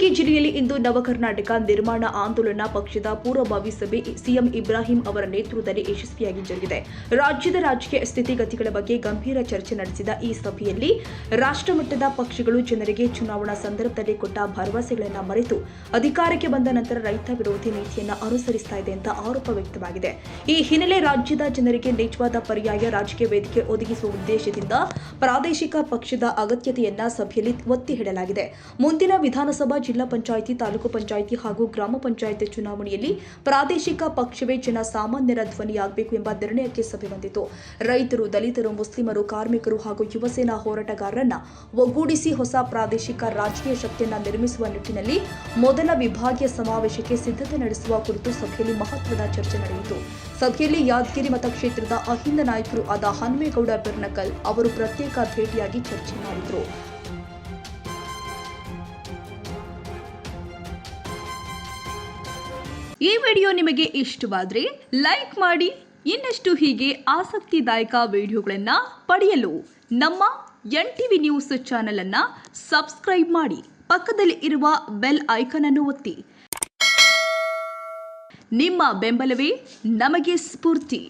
ಕಲಬುರಗಿ ಜಿಲ್ಲೆಯಲ್ಲಿ ಇಂದು ನವಕರ್ನಾಟಕ ನಿರ್ಮಾಣ ಆಂದೋಲನ ಪಕ್ಷದ ಪೂರ್ವಭಾವಿ ಸಭೆ ಸಿಎಂ ಇಬ್ರಾಹಿಂ ಅವರ ನೇತೃತ್ವದಲ್ಲಿ ಯಶಸ್ವಿಯಾಗಿ ಜರುಗಿದೆ. ರಾಜ್ಯದ ರಾಜಕೀಯ ಸ್ಥಿತಿಗತಿಗಳ ಬಗ್ಗೆ ಗಂಭೀರ ಚರ್ಚೆ ನಡೆಸಿದ ಈ ಸಭೆಯಲ್ಲಿ ರಾಷ್ಟ್ರಮಟ್ಟದ ಪಕ್ಷಗಳು ಜನರಿಗೆ ಚುನಾವಣಾ ಸಂದರ್ಭದಲ್ಲಿ ಕೊಟ್ಟ ಭರವಸೆಗಳನ್ನು ಮರೆತು ಅಧಿಕಾರಕ್ಕೆ ಬಂದ ನಂತರ ರೈತ ವಿರೋಧಿ ನೀತಿಯನ್ನು ಅನುಸರಿಸ್ತಾ ಇದೆ ಅಂತ ಆರೋಪ ವ್ಯಕ್ತವಾಗಿದೆ. ಈ ಹಿನ್ನೆಲೆ ರಾಜ್ಯದ ಜನರಿಗೆ ನಿಜವಾದ ಪರ್ಯಾಯ ರಾಜಕೀಯ ವೇದಿಕೆ ಒದಗಿಸುವ ಉದ್ದೇಶದಿಂದ ಪ್ರಾದೇಶಿಕ ಪಕ್ಷದ ಅಗತ್ಯತೆಯನ್ನ ಸಭೆಯಲ್ಲಿ ಒತ್ತಿ ಹೇಳಲಾಗಿದೆ. ಮುಂದಿನ ವಿಧಾನಸಭಾ, ಜಿಲ್ಲಾ ಪಂಚಾಯಿತಿ, ತಾಲೂಕು ಪಂಚಾಯಿತಿ ಹಾಗೂ ಗ್ರಾಮ ಪಂಚಾಯಿತಿ ಚುನಾವಣೆಯಲ್ಲಿ ಪ್ರಾದೇಶಿಕ ಪಕ್ಷವೇ ಜನ ಸಾಮಾನ್ಯರ ಧ್ವನಿಯಾಗಬೇಕು ಎಂಬ ನಿರ್ಣಯಕ್ಕೆ ಸಭೆ ಬಂದಿತು. ರೈತರು, ದಲಿತರು, ಮುಸ್ಲಿಮರು, ಕಾರ್ಮಿಕರು ಹಾಗೂ ಯುವಸೇನಾ ಹೋರಾಟಗಾರರನ್ನ ಒಗ್ಗೂಡಿಸಿ ಹೊಸ ಪ್ರಾದೇಶಿಕ ರಾಜಕೀಯ ಶಕ್ತಿಯನ್ನ ನಿರ್ಮಿಸುವ ನಿಟ್ಟಿನಲ್ಲಿ ಮೊದಲ ವಿಭಾಗೀಯ ಸಮಾವೇಶಕ್ಕೆ ಸಿದ್ಧತೆ ನಡೆಸುವ ಕುರಿತು ಸಭೆಯಲ್ಲಿ ಮಹತ್ವದ ಚರ್ಚೆ ನಡೆಯಿತು. ಸಭೆಯಲ್ಲಿ ಯಾದಗಿರಿ ಮತಕ್ಷೇತ್ರದ ಅಹಿಂದ ನಾಯಕರು ಆದ ಹನುಮೇಗೌಡ ಬೆರ್ನಕಲ್ ಅವರು ಪ್ರತ್ಯೇಕ ಭೇಟಿಯಾಗಿ ಚರ್ಚೆ ಮಾಡಿದರು. ಈ ವಿಡಿಯೋ ನಿಮಗೆ ಇಷ್ಟವಾದರೆ ಲೈಕ್ ಮಾಡಿ. ಇನ್ನಷ್ಟು ಹೀಗೆ ಆಸಕ್ತಿದಾಯಕ ವಿಡಿಯೋಗಳನ್ನು ಪಡೆಯಲು ನಮ್ಮ NTV ನ್ಯೂಸ್ ಚಾನೆಲ್ ಅನ್ನು ಸಬ್ಸ್ಕ್ರೈಬ್ ಮಾಡಿ. ಪಕ್ಕದಲ್ಲಿ ಇರುವ ಬೆಲ್ ಐಕಾನ್ ಅನ್ನು ಒತ್ತಿ. ನಿಮ್ಮ ಬೆಂಬಲವೇ ನಮಗೆ ಸ್ಫೂರ್ತಿ.